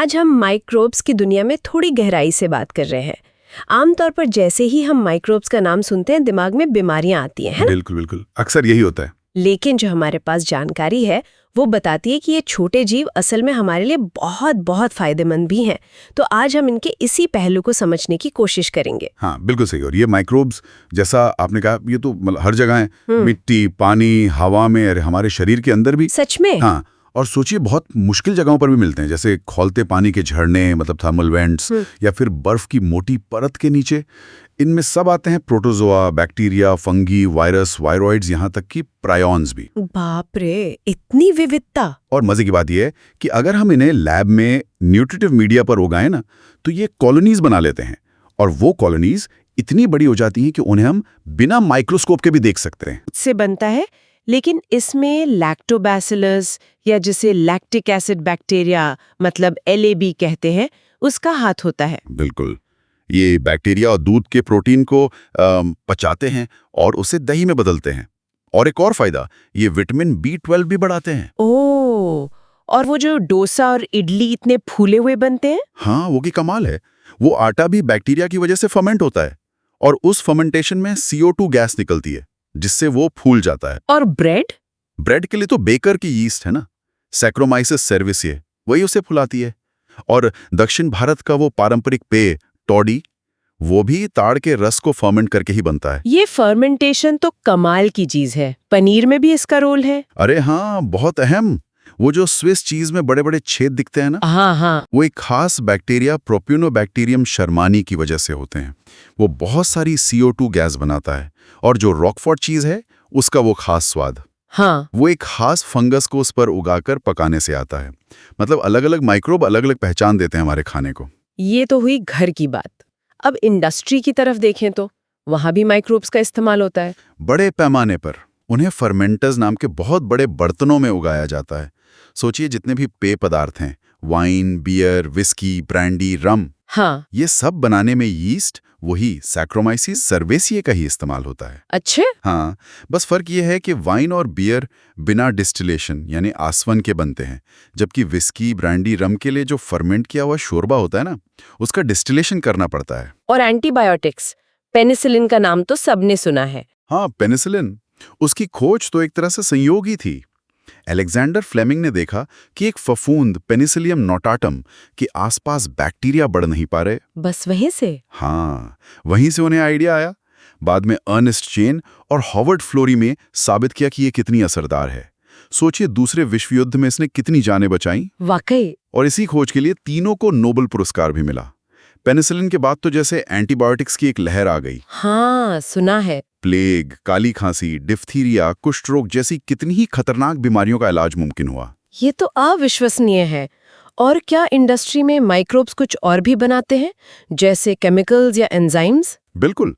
आज हम माइक्रोब्स की दुनिया में थोड़ी गहराई से बात कर रहे हैं। आमतौर पर जैसे ही हम माइक्रोब्स का नाम सुनते हैं दिमाग में बीमारियां आती हैं, है ना? बिल्कुल बिल्कुल, अक्सर यही होता है। लेकिन जो हमारे पास जानकारी है वो बताती है कि ये छोटे जीव असल में हमारे लिए बहुत बहुत फायदेमंद भी हैं। तो आज हम इनके इसी पहलू को समझने की कोशिश करेंगे। हाँ बिल्कुल सही। और ये माइक्रोब्स जैसा आपने कहा, ये तो मतलब हर जगह है, मिट्टी, पानी, हवा में, और हमारे शरीर के अंदर भी। सच में? हाँ, और सोचिए बहुत मुश्किल जगहों पर भी मिलते हैं, जैसे खौलते पानी के झरने, मतलब थर्मल वेंट्स, या फिर बर्फ की मोटी परत के नीचे। इनमें सब आते हैं protozoa, bacteria, fungi, virus, viroids, यहाँ तक कि प्रायोन्स भी। बाप रे, इतनी विविधता! और मजे की बात यह है कि अगर हम इन्हें लैब में न्यूट्रिटिव मीडिया पर उगाएं ना, तो ये कॉलोनीज बना लेते हैं। और वो कॉलोनीज इतनी बड़ी हो जाती हैं कि उन्हें हम बिना माइक्रोस्कोप के भी देख सकते हैं। से बनता है, लेकिन इसमें लैक्टोबैसिलस या जिसे लैक्टिक एसिड बैक्टीरिया मतलब LAB कहते हैं, उसका हाथ होता है। बिल्कुल, ये बैक्टीरिया और दूध के प्रोटीन को पचाते हैं और उसे दही में बदलते हैं। और एक और फायदा, ये विटामिन B12 भी बढ़ाते हैं। ओह, और वो जो डोसा और इडली इतने फूले हुए बनते हैं? हाँ, वो की कमाल है। वो आटा भी बैक्टीरिया की वजह से फर्मेंट होता है, और उस फर्मेंटेशन में CO2 गैस निकलती है, जिससे वो फूल जाता है। और ब्रेड? ब्रेड के लिए तो बेकर की यीस्ट है ना, सैक्रोमाइसिस सर्विसिए, वही उसे फुलाती है। और दक्षिण भारत का वो पारंपरिक पेय टॉडी, वो भी ताड़ के रस को फर्मेंट करके ही बनता है। ये फर्मेंटेशन तो कमाल की चीज है। पनीर में भी इसका रोल है? अरे हाँ, बहुत अहम। वो जो स्विस चीज में बड़े बड़े छेद दिखते हैं ना, हाँ हाँ। वो एक खास बैक्टीरिया प्रोपियोनोबैक्टीरियम शर्मानी की वजह से होते हैं। वो बहुत सारी CO2 गैस बनाता है। और जो रॉकफोर्ट चीज है, उसका वो खास स्वाद, हाँ, वो एक खास फंगस को उस पर उगाकर पकाने से आता है। मतलब अलग अलग माइक्रोब अलग अलग पहचान देते हैं हमारे खाने को। ये तो हुई घर की बात। अब इंडस्ट्री की तरफ देखें तो वहां भी माइक्रोब्स का इस्तेमाल होता है। बड़े पैमाने पर उन्हें फर्मेंटर्स नाम के बहुत बड़े बर्तनों में उगाया जाता है। सोचिए, जितने भी पेय पदार्थ हैं, वाइन, बियर, विस्की, ब्रांडी, रम, हाँ। ये सब बनाने में यीस्ट, वही सैक्रोमाइसिस सर्वेसिए का ही इस्तेमाल होता है। अच्छे? हाँ, बस फर्क ये है कि वाइन और बियर बिना डिस्टिलेशन यानी आसवन के बनते हैं, जबकि विस्की, ब्रांडी, रम के लिए जो फर्मेंट किया हुआ शोरबा होता है ना, उसका डिस्टिलेशन करना पड़ता है। और एंटीबायोटिक्स, पेनिसिलिन का नाम तो सबने सुना है। हाँ, पेनिसिलिन, उसकी खोज तो एक तरह से संयोग ही थी। अलेक्जेंडर फ्लेमिंग ने देखा कि एक फफूंद पेनिसिलियम नोटाटम के आसपास बैक्टीरिया बढ़ नहीं पा रहे। बस वहीं से? हाँ, वहीं से उन्हें आइडिया आया। बाद में अर्नेस्ट चेन और हॉवर्ड फ्लोरी में साबित किया कि ये कितनी असरदार है। सोचिए, दूसरे विश्व युद्ध में इसने कितनी जानें बचाई। वाकई। और इसी खोज के लिए तीनों को नोबेल पुरस्कार भी मिला। पेनिसिलिन के बाद तो जैसे एंटीबायोटिक्स की एक लहर आ गई। हाँ, सुना है। प्लेग, काली खांसी, डिफ्थीरिया, कुष्ठ रोग जैसी कितनी ही खतरनाक बीमारियों का इलाज मुमकिन हुआ। ये तो अविश्वसनीय है। और क्या इंडस्ट्री में माइक्रोब्स कुछ और भी बनाते हैं, जैसे केमिकल्स या एंजाइम्स? बिल्कुल,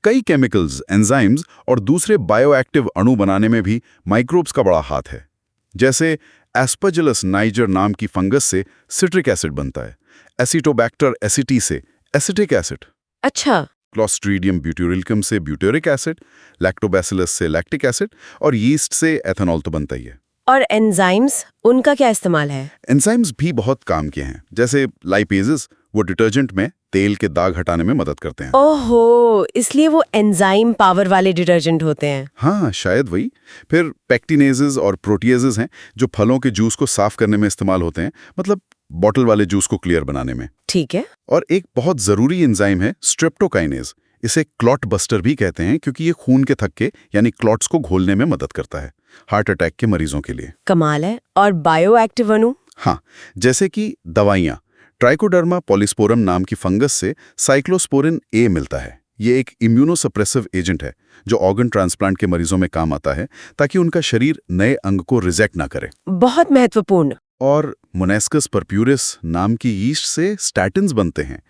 कई केमिकल्स, एंजाइम्स और दूसरे बायोएक्टिव अणु बनाने में भी माइक्रोब्स का बड़ा हाथ है। जैसे एस्परजिलस नाइजर नाम की फंगस से सिट्रिक एसिड बनता है, एसिटोबैक्टर एसिटी से एसिटिक एसिड, अच्छा। क्लोस्ट्रीडियम ब्यूटेरिलिकम से ब्यूटेरिक एसिड, लैक्टोबैसिलस से लैक्टिक एसिड, और यीस्ट से एथेनॉल तो बनता ही है। और एंजाइम्स, उनका क्या इस्तेमाल है? एंजाइम्स भी बहुत काम के हैं। जैसे लाइपेजेस, वो डिटर्जेंट में तेल के दाग हटाने में मदद करते हैं। ओहो, इसलिए वो एंजाइम पावर वाले डिटर्जेंट होते हैं। हाँ, शायद वही। फिर पेक्टिनेजेस और प्रोटीएजेस हैं, जो फलों के जूस को साफ करने में इस्तेमाल होते हैं, मतलब बॉटल वाले जूस को क्लियर बनाने में। ठीक है। और एक बहुत जरूरी एंजाइम है स्ट्रेप्टोकाइनेज। इसे क्लॉट बस्टर भी कहते हैं, क्योंकि ये खून के थक्के यानी क्लॉट्स को घोलने में मदद करता है, हार्ट अटैक के मरीजों के लिए। कमाल है। और बायोएक्टिव अणु? हाँ, जैसे कि दवाइयाँ, ट्राइकोडर्मा पॉलीस्पोरम नाम की फंगस से साइक्लोस्पोरिन A मिलता है। ये एक इम्यूनोसप्रेसिव एजेंट है, जो ऑर्गन ट्रांसप्लांट के मरीजों में काम आता है, ताकि उनका शरीर नए अंग को रिजेक्ट ना करे। बहुत महत्वपूर्ण। और मोनेस्कस परप्यूरिस नाम की यीस्ट से स्टैटिन्स बनते हैं।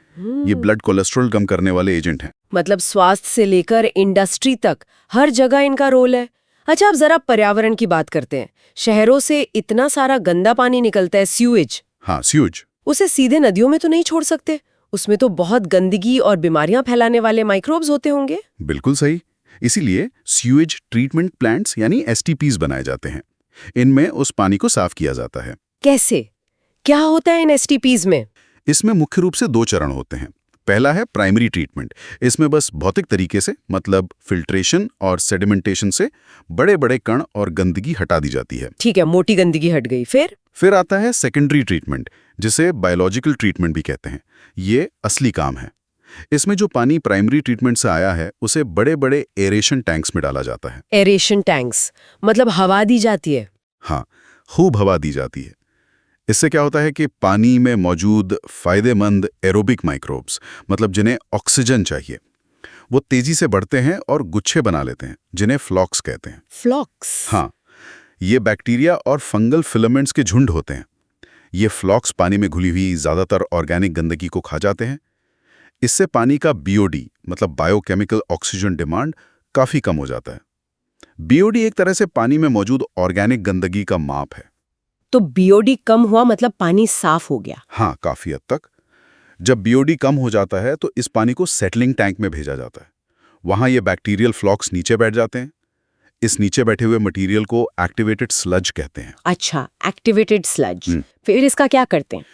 ये ब्लड कोलेस्ट्रॉल कम करने वाले एजेंट हैं। मतलब स्वास्थ्य से लेकर इंडस्ट्री तक हर जगह इनका रोल है। अच्छा, अब जरा पर्यावरण की बात करते हैं। शहरों से इतना सारा गंदा पानी निकलता है, सीवेज। हाँ, सीवेज। उसे सीधे नदियों में तो नहीं छोड़ सकते। उसमें तो बहुत गंदगी और बीमारियां फैलाने वाले माइक्रोब्स होते होंगे। बिल्कुल सही। इसीलिए सीवेज ट्रीटमेंट प्लांट्स यानी STPs बनाए जाते हैं। इनमें उस पानी को साफ किया जाता है। कैसे? क्या होता है इन STPs में? इसमें मुख्य रूप से 2 चरण होते हैं। पहला है प्राइमरी ट्रीटमेंट। इसमें बस भौतिक तरीके से मतलब फिल्ट्रेशन और सेडिमेंटेशन से बड़े बड़े कण और गंदगी हटा दी जाती है। ठीक है, मोटी गंदगी हट गई। फिर आता है सेकेंडरी ट्रीटमेंट, जिसे बायोलॉजिकल ट्रीटमेंट भी कहते हैं। ये असली काम है। इसमें जो पानी प्राइमरी ट्रीटमेंट से आया है उसे बड़े बड़े एरेशन टैंक्स में डाला जाता है। एरेशन टैंक्स मतलब हवा दी जाती है? हाँ, खूब हवा दी जाती है। इससे क्या होता है कि पानी में मौजूद फायदेमंद एरोबिक माइक्रोब्स, मतलब जिन्हें ऑक्सीजन चाहिए, वो तेजी से बढ़ते हैं और गुच्छे बना लेते हैं, जिन्हें फ्लॉक्स कहते हैं। फ्लॉक्स? हाँ, ये बैक्टीरिया और फंगल फिलामेंट्स के झुंड होते हैं। ये फ्लॉक्स पानी में घुली हुई ज़्यादातर ऑर्गेनिक गंदगी को खा जाते हैं। इससे पानी का BOD मतलब बायोकेमिकल ऑक्सीजन डिमांड काफ़ी कम हो जाता है। BOD एक तरह से पानी में मौजूद ऑर्गेनिक गंदगी का माप है। तो BOD कम हुआ मतलब पानी साफ हो गया? हाँ, काफ़ी हद तक। जब BOD कम हो जाता है तो इस पानी को सेटलिंग टैंक में भेजा जाता है। वहाँ ये बैक्टीरियल फ्लॉक्स नीचे बैठ जाते हैं। इस नीचे बैठे हुए मटेरियल को एक्टिवेटेड स्लज कहते हैं। अच्छा, एक्टिवेटेड स्लज। फिर इसका क्या करते हैं?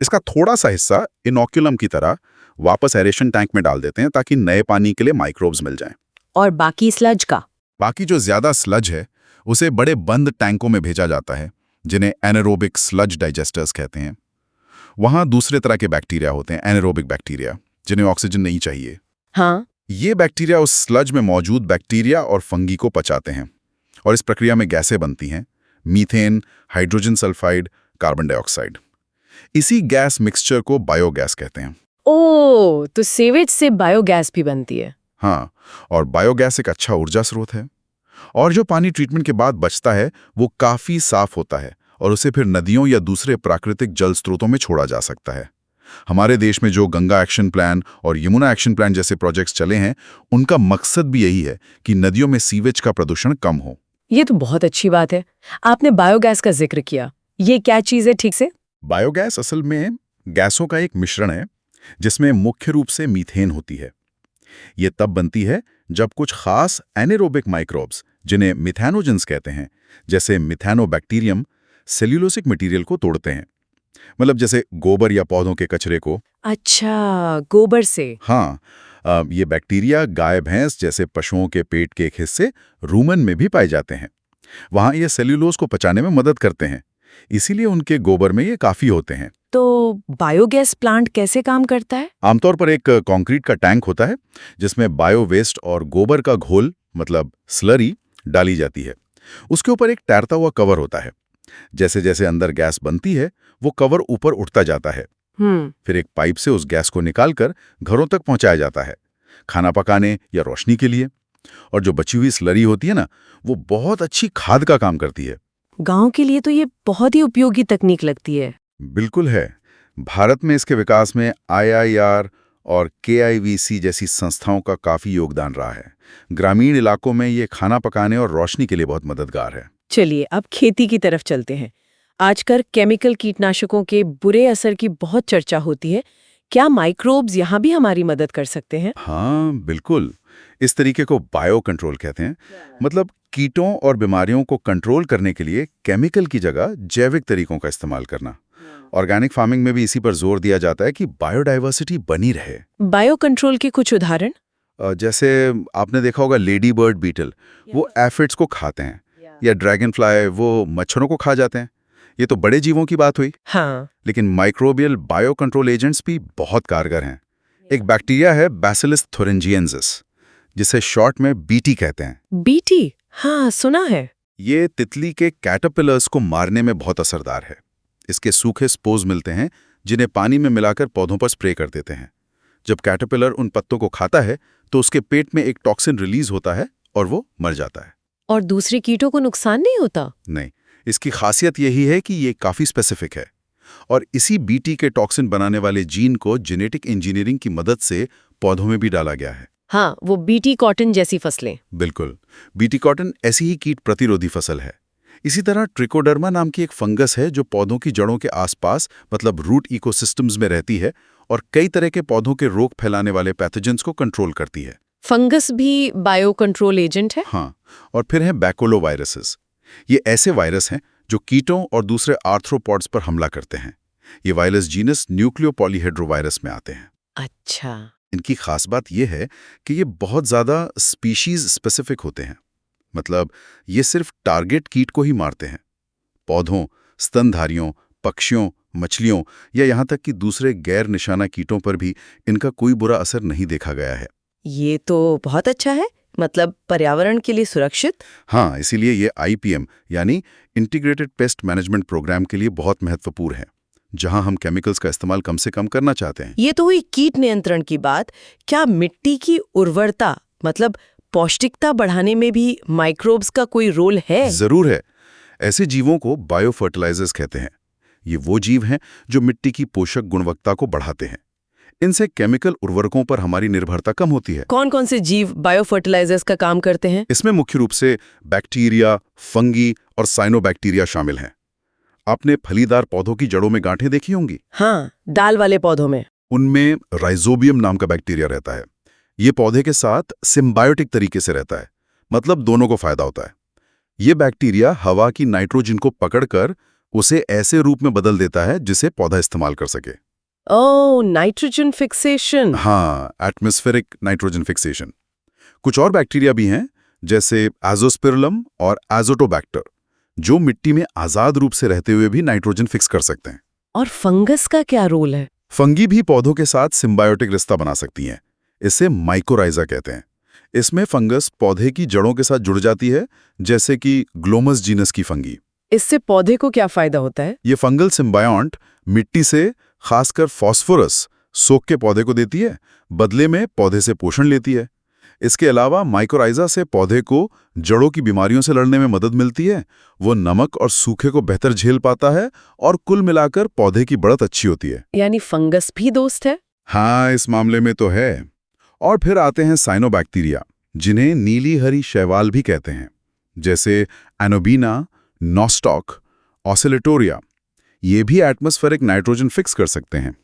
इसका थोड़ा सा हिस्सा इनोक्यूलम की तरह वापस एरेशन टैंक में डाल देते हैं ताकि नए पानी के लिए माइक्रोब्स मिल जाएं। और बाकी स्लज का? बाकी जो ज्यादा स्लज है उसे बड़े बंद टैंकों में भेजा जाता है, जिन्हें एनारोबिक स्लज डाइजेस्टर्स कहते हैं। वहाँ दूसरे तरह के बैक्टीरिया होते हैं, एनारोबिक बैक्टीरिया, जिन्हें ऑक्सीजन नहीं चाहिए। हाँ। ये बैक्टीरिया उस स्लज में मौजूद बैक्टीरिया और फंगी को पचाते हैं और इस प्रक्रिया में गैसें बनती हैं, methane, hydrogen sulphide, carbon dioxide. इसी गैस मिक्सचर को बायोगैस कहते हैं। ओह, तो सीवेज से बायोगैस भी बनती है? हाँ, और बायोगैस एक अच्छा ऊर्जा स्रोत है। और जो पानी ट्रीटमेंट के बाद बचता है वो काफ़ी साफ होता है और उसे फिर नदियों या दूसरे प्राकृतिक जल स्रोतों में छोड़ा जा सकता है। हमारे देश में जो गंगा एक्शन प्लान और यमुना एक्शन प्लान जैसे प्रोजेक्ट्स चले हैं, उनका मकसद भी यही है कि नदियों में सीवेज का प्रदूषण कम हो। ये तो बहुत अच्छी बात है। आपने बायोगैस का जिक्र किया, ये क्या चीज़ है ठीक से? बायोगैस असल में गैसों का एक मिश्रण है जिसमें मुख्य रूप से मीथेन होती है। ये तब बनती है जब कुछ खास एनेरोबिक माइक्रोब्स, जिन्हें मिथेनोजेंस कहते हैं, जैसे मिथेनोबैक्टीरियम, सेल्यूलोसिक मटेरियल को तोड़ते हैं। मतलब जैसे गोबर या पौधों के कचरे को। अच्छा, गोबर से? हाँ, ये बैक्टीरिया गाय भैंस जैसे पशुओं के पेट के एक हिस्से रूमन में भी पाए जाते हैं। वहाँ ये सेल्यूलोज को पचाने में मदद करते हैं, इसीलिए उनके गोबर में ये काफ़ी होते हैं। तो बायोगैस प्लांट कैसे काम करता है? आमतौर पर एक कंक्रीट का टैंक होता है जिसमें बायो वेस्ट और गोबर का घोल मतलब स्लरी डाली जाती है। उसके ऊपर एक तैरता हुआ कवर होता है। जैसे जैसे अंदर गैस बनती है वो कवर ऊपर उठता जाता है। फिर एक पाइप से उस गैस को निकालकर घरों तक पहुंचाया जाता है, खाना पकाने या रोशनी के लिए। और जो बची हुई स्लरी होती है ना, वो बहुत अच्छी खाद का काम करती है। गांव के लिए तो ये बहुत ही उपयोगी तकनीक लगती है। बिल्कुल है। भारत में इसके विकास में IIR और KIVC जैसी संस्थाओं का काफ़ी योगदान रहा है। ग्रामीण इलाकों में ये खाना पकाने और रोशनी के लिए बहुत मददगार है। चलिए अब खेती की तरफ चलते हैं। आजकल केमिकल कीटनाशकों के बुरे असर की बहुत चर्चा होती है। क्या माइक्रोब्स यहाँ भी हमारी मदद कर सकते हैं? हाँ, बिल्कुल। इस तरीके को बायो कंट्रोल कहते हैं। मतलब कीटों और बीमारियों को कंट्रोल करने के लिए केमिकल की जगह जैविक तरीकों का इस्तेमाल करना। ऑर्गेनिक फार्मिंग में भी इसी पर जोर दिया जाता है कि बायोडाइवर्सिटी बनी रहे। बायो कंट्रोल के कुछ उदाहरण? जैसे आपने देखा होगा लेडी बर्ड बीटल, वो एफिड्स को खाते हैं, या ड्रैगन फ्लाई वो मच्छरों को खा जाते हैं। ये तो बड़े जीवों की बात हुई। हाँ। लेकिन माइक्रोबियल बायो कंट्रोल एजेंट्स भी बहुत कारगर हैं। एक बैक्टीरिया है बैसिलस थुरिंजिएंसिस, जिसे शॉर्ट में BT कहते हैं। BT? हाँ, सुना है। ये तितली के कैटरपिलर्स को मारने में बहुत असरदार है। इसके सूखे स्पोर्स मिलते हैं जिन्हें पानी में मिलाकर पौधों पर स्प्रे कर देते हैं। जब कैटरपिलर उन पत्तों को खाता है तो उसके पेट में एक टॉक्सिन रिलीज होता है और वो मर जाता है। और दूसरे कीटों को नुकसान नहीं होता? नहीं, इसकी खासियत यही है कि ये काफ़ी स्पेसिफिक है और इसी BT के टॉक्सिन बनाने वाले जीन को जेनेटिक इंजीनियरिंग की मदद से पौधों में भी डाला गया है। हाँ, वो BT कॉटन जैसी फसलें। बिल्कुल, BT कॉटन ऐसी ही कीट प्रतिरोधी फसल है। इसी तरह ट्रिकोडर्मा नाम की एक फंगस है जो पौधों की जड़ों के आसपास मतलब रूट इकोसिस्टम्स में रहती है और कई तरह के पौधों के रोग फैलाने वाले पैथोजेंस को कंट्रोल करती है। फंगस भी बायो कंट्रोल एजेंट है? हाँ, और फिर हैं बैकोलोवायरसेस। ये ऐसे वायरस हैं जो कीटों और दूसरे आर्थ्रोपॉड्स पर हमला करते हैं। ये वायरस जीनस न्यूक्लियोपॉलीहेड्रोवायरस में आते हैं। अच्छा। इनकी खास बात यह है कि ये बहुत ज़्यादा स्पीशीज स्पेसिफिक होते हैं। मतलब ये सिर्फ टारगेट कीट को ही मारते हैं। पौधों, स्तनधारियों, पक्षियों, मछलियों या यहाँ तक कि दूसरे गैर निशाना कीटों पर भी इनका कोई बुरा असर नहीं देखा गया है। ये तो बहुत अच्छा है, मतलब पर्यावरण के लिए सुरक्षित। हाँ, इसीलिए ये IPM यानी इंटीग्रेटेड पेस्ट मैनेजमेंट प्रोग्राम के लिए बहुत महत्वपूर्ण है, जहां हम केमिकल्स का इस्तेमाल कम से कम करना चाहते हैं। ये तो हुई कीट नियंत्रण की बात। क्या मिट्टी की उर्वरता मतलब पौष्टिकता बढ़ाने में भी माइक्रोब्स का कोई रोल है? जरूर है। ऐसे जीवों को बायो फर्टिलाइजर्स कहते हैं। ये वो जीव हैं जो मिट्टी की पोषक गुणवत्ता को बढ़ाते हैं। इनसे केमिकल उर्वरकों पर हमारी निर्भरता कम होती है। कौन कौन से जीव बायो फर्टिलाइजर्स का काम करते हैं? इसमें मुख्य रूप से बैक्टीरिया, फंगी और साइनोबैक्टीरिया शामिल हैं। आपने फलीदार पौधों की जड़ों में गांठें देखी होंगी। हाँ, दाल वाले पौधों में। उनमें राइजोबियम नाम का बैक्टीरिया रहता है। ये पौधे के साथ सिम्बायोटिक तरीके से रहता है, मतलब दोनों को फायदा होता है। ये बैक्टीरिया हवा की नाइट्रोजन को पकड़कर उसे ऐसे रूप में बदल देता है जिसे पौधा इस्तेमाल कर सके। ओह, नाइट्रोजन फिक्सेशन। हाँ, एटमॉस्फेरिक नाइट्रोजन फिक्सेशन। कुछ और बैक्टीरिया भी हैं, जैसे एजोस्पिरलम और एजोटोबैक्टर, जो मिट्टी में आजाद रूप से रहते हुए भी नाइट्रोजन फिक्स कर सकते हैं। और फंगस का क्या रोल है? फंगी भी पौधों के साथ सिम्बायोटिक रिश्ता बना सकती हैं। इसे माइकोराइजा कहते हैं। इसमें फंगस पौधे की जड़ों के साथ जुड़ जाती है, जैसे कि ग्लोमस जीनस की फंगी। इससे पौधे को क्या फायदा होता है? ये फंगल सिम्बायोंट मिट्टी से खासकर फास्फोरस सोख के पौधे को देती है, बदले में पौधे से पोषण लेती है। इसके अलावा माइकोराइजा से पौधे को जड़ों की बीमारियों से लड़ने में मदद मिलती है। वो नमक और सूखे को बेहतर झेल पाता है और कुल मिलाकर पौधे की बढ़त अच्छी होती है। यानी फंगस भी दोस्त है? हाँ, इस मामले में तो है। और फिर आते हैं साइनोबैक्टीरिया, जिन्हें नीली हरी शैवाल भी कहते हैं, जैसे एनोबीना, नॉस्टॉक, ऑसिलेटोरिया। ये भी एटमॉस्फेरिक नाइट्रोजन फिक्स कर सकते हैं।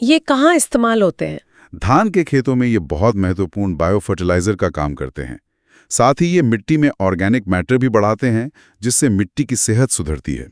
ये कहाँ इस्तेमाल होते हैं? धान के खेतों में ये बहुत महत्वपूर्ण बायो फर्टिलाइजर का काम करते हैं। साथ ही ये मिट्टी में ऑर्गेनिक मैटर भी बढ़ाते हैं, जिससे मिट्टी की सेहत सुधरती है।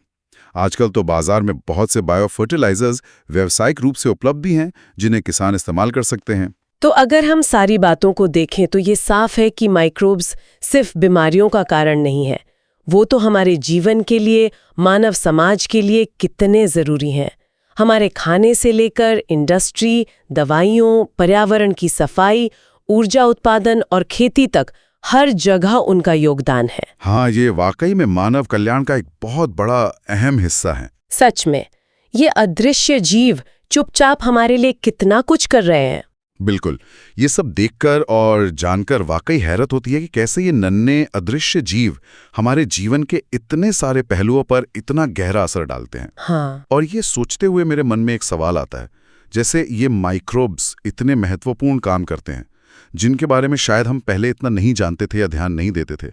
आजकल तो बाजार में बहुत से बायो फर्टिलाइजर्स व्यावसायिक रूप से उपलब्ध भी हैं, जिन्हें किसान इस्तेमाल कर सकते हैं। तो अगर हम सारी बातों को देखें तो ये साफ है कि माइक्रोब्स सिर्फ बीमारियों का कारण नहीं है, वो तो हमारे जीवन के लिए, मानव समाज के लिए कितने जरूरी हैं। हमारे खाने से लेकर इंडस्ट्री, दवाइयों, पर्यावरण की सफाई, ऊर्जा उत्पादन और खेती तक हर जगह उनका योगदान है। हाँ, ये वाकई में मानव कल्याण का एक बहुत बड़ा अहम हिस्सा है। सच में, ये अदृश्य जीव चुपचाप हमारे लिए कितना कुछ कर रहे हैं। बिल्कुल। ये सब देखकर और जानकर वाकई हैरत होती है कि कैसे ये नन्हे अदृश्य जीव हमारे जीवन के इतने सारे पहलुओं पर इतना गहरा असर डालते हैं। हाँ। और ये सोचते हुए मेरे मन में एक सवाल आता है, जैसे ये माइक्रोब्स इतने महत्वपूर्ण काम करते हैं, जिनके बारे में शायद हम पहले इतना नहीं जानते थे या ध्यान नहीं देते थे,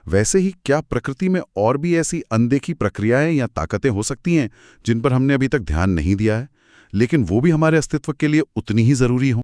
वैसे ही क्या प्रकृति में और भी ऐसी अनदेखी प्रक्रियाएं या ताकतें हो सकती हैं जिन पर हमने अभी तक ध्यान नहीं दिया है, लेकिन वो भी हमारे अस्तित्व के लिए उतनी ही जरूरी हो?